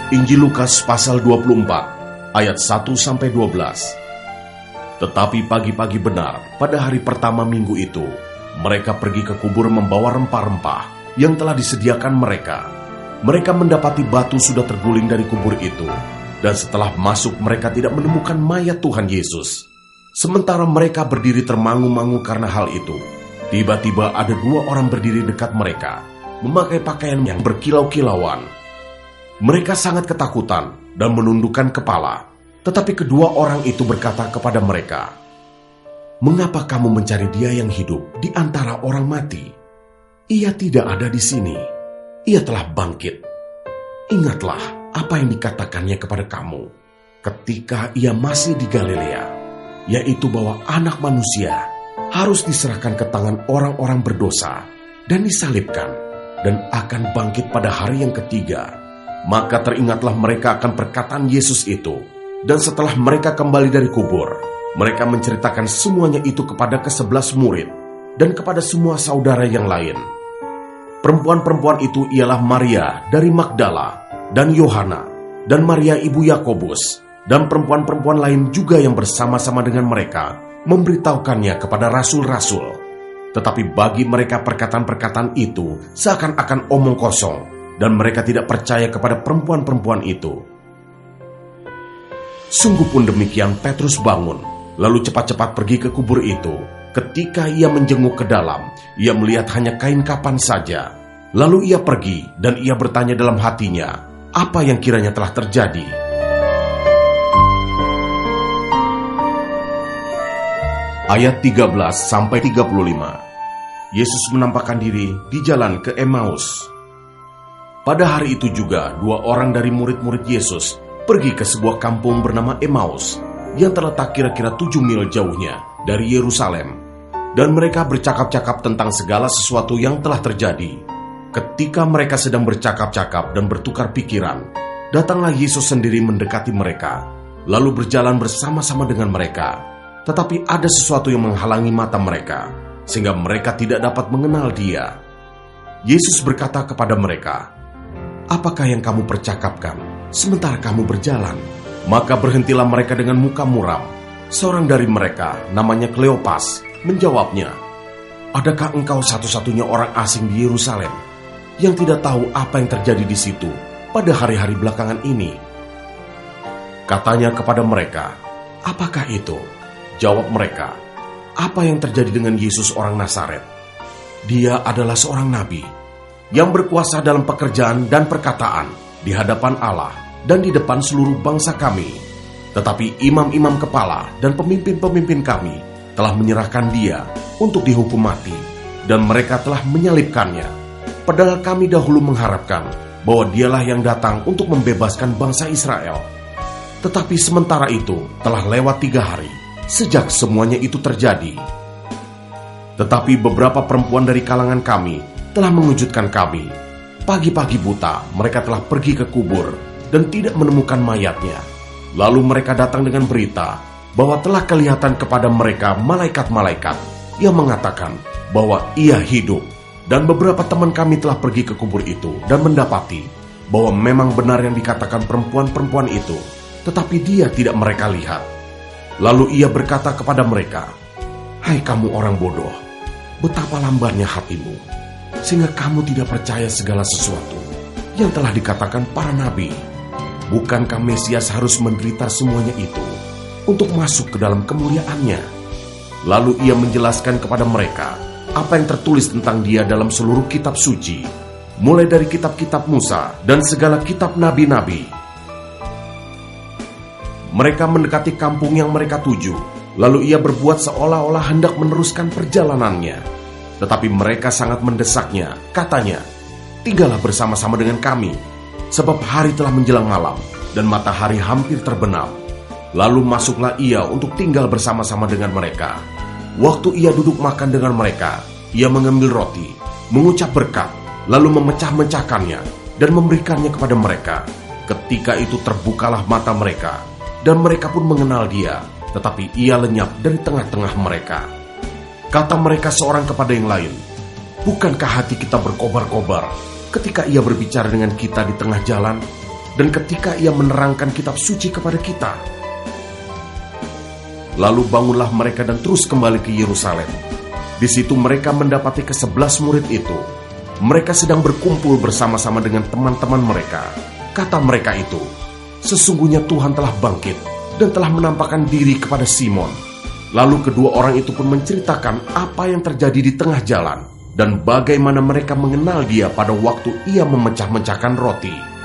Injil Lukas pasal 24, ayat 1-12. Tetapi pagi-pagi benar, pada hari pertama minggu itu, mereka pergi ke kubur membawa rempah-rempah yang telah disediakan mereka. Mereka mendapati batu sudah terguling dari kubur itu, dan setelah masuk mereka tidak menemukan mayat Tuhan Yesus. Sementara mereka berdiri termangu-mangu karena hal itu, tiba-tiba ada dua orang berdiri dekat mereka, memakai pakaian yang berkilau-kilauan. Mereka sangat ketakutan dan menundukkan kepala. Tetapi kedua orang itu berkata kepada mereka, "Mengapa kamu mencari Dia yang hidup di antara orang mati? Ia tidak ada di sini. Ia telah bangkit. Ingatlah apa yang dikatakannya kepada kamu ketika Ia masih di Galilea, yaitu bahwa Anak Manusia harus diserahkan ke tangan orang-orang berdosa dan disalibkan, dan akan bangkit pada hari yang ketiga." Maka teringatlah mereka akan perkataan Yesus itu. Dan setelah mereka kembali dari kubur, mereka menceritakan semuanya itu kepada ke-11 murid dan kepada semua saudara yang lain. Perempuan-perempuan itu ialah Maria dari Magdala dan Yohana dan Maria ibu Yakobus dan perempuan-perempuan lain juga yang bersama-sama dengan mereka memberitahukannya kepada rasul-rasul. Tetapi bagi mereka perkataan-perkataan itu seakan-akan omong kosong, dan mereka tidak percaya kepada perempuan-perempuan itu. Sungguh pun demikian, Petrus bangun, lalu cepat-cepat pergi ke kubur itu. Ketika ia menjenguk ke dalam, ia melihat hanya kain kapan saja. Lalu ia pergi, dan ia bertanya dalam hatinya, apa yang kiranya telah terjadi. Ayat 13-35. Yesus menampakkan diri di jalan ke Emmaus. Pada hari itu juga, dua orang dari murid-murid Yesus pergi ke sebuah kampung bernama Emmaus yang terletak kira-kira 7 mil jauhnya dari Yerusalem, dan mereka bercakap-cakap tentang segala sesuatu yang telah terjadi. Ketika mereka sedang bercakap-cakap dan bertukar pikiran, datanglah Yesus sendiri mendekati mereka, lalu berjalan bersama-sama dengan mereka. Tetapi ada sesuatu yang menghalangi mata mereka, sehingga mereka tidak dapat mengenal Dia. Yesus berkata kepada mereka, "Apakah yang kamu percakapkan sementara kamu berjalan?" Maka berhentilah mereka dengan muka muram. Seorang dari mereka, namanya Kleopas, menjawabnya, "Adakah engkau satu-satunya orang asing di Yerusalem yang tidak tahu apa yang terjadi di situ pada hari-hari belakangan ini?" Katanya kepada mereka, "Apakah itu?" Jawab mereka, "Apa yang terjadi dengan Yesus orang Nazaret? Dia adalah seorang nabi yang berkuasa dalam pekerjaan dan perkataan di hadapan Allah dan di depan seluruh bangsa kami. Tetapi imam-imam kepala dan pemimpin-pemimpin kami telah menyerahkan Dia untuk dihukum mati, dan mereka telah menyalibkannya. Padahal kami dahulu mengharapkan bahwa Dialah yang datang untuk membebaskan bangsa Israel. Tetapi sementara itu telah lewat 3 hari sejak semuanya itu terjadi. Tetapi beberapa perempuan dari kalangan kami telah mengejutkan kami. Pagi-pagi buta mereka telah pergi ke kubur dan tidak menemukan mayatnya. Lalu mereka datang dengan berita bahwa telah kelihatan kepada mereka malaikat-malaikat yang mengatakan bahwa Ia hidup. Dan beberapa teman kami telah pergi ke kubur itu dan mendapati bahwa memang benar yang dikatakan perempuan-perempuan itu, tetapi Dia tidak mereka lihat. Lalu Ia berkata kepada mereka, "Hai kamu orang bodoh, betapa lambannya hatimu, sehingga kamu tidak percaya segala sesuatu yang telah dikatakan para nabi. Bukankah Mesias harus menderita semuanya itu untuk masuk ke dalam kemuliaannya?" Lalu Ia menjelaskan kepada mereka apa yang tertulis tentang Dia dalam seluruh kitab suci, mulai dari kitab-kitab Musa dan segala kitab nabi-nabi. Mereka mendekati kampung yang mereka tuju, lalu Ia berbuat seolah-olah hendak meneruskan perjalanannya. Tetapi mereka sangat mendesaknya. Katanya, "Tinggallah bersama-sama dengan kami, sebab hari telah menjelang malam dan matahari hampir terbenam." Lalu masuklah Ia untuk tinggal bersama-sama dengan mereka. Waktu Ia duduk makan dengan mereka, Ia mengambil roti, mengucap berkat, lalu memecah-mecahkannya dan memberikannya kepada mereka. Ketika itu terbukalah mata mereka, dan mereka pun mengenal Dia, tetapi Ia lenyap dari tengah-tengah mereka. Kata mereka seorang kepada yang lain, "Bukankah hati kita berkobar-kobar ketika Ia berbicara dengan kita di tengah jalan?" dan ketika ia menerangkan kitab suci kepada kita. Lalu bangunlah mereka dan terus kembali ke Yerusalem. Di situ mereka mendapati ke-11 murid itu. Mereka sedang berkumpul bersama-sama dengan teman-teman mereka. Kata mereka itu, "Sesungguhnya Tuhan telah bangkit dan telah menampakkan diri kepada Simon." Lalu kedua orang itu pun menceritakan apa yang terjadi di tengah jalan dan bagaimana mereka mengenal dia pada waktu ia memecah-mecahkan roti.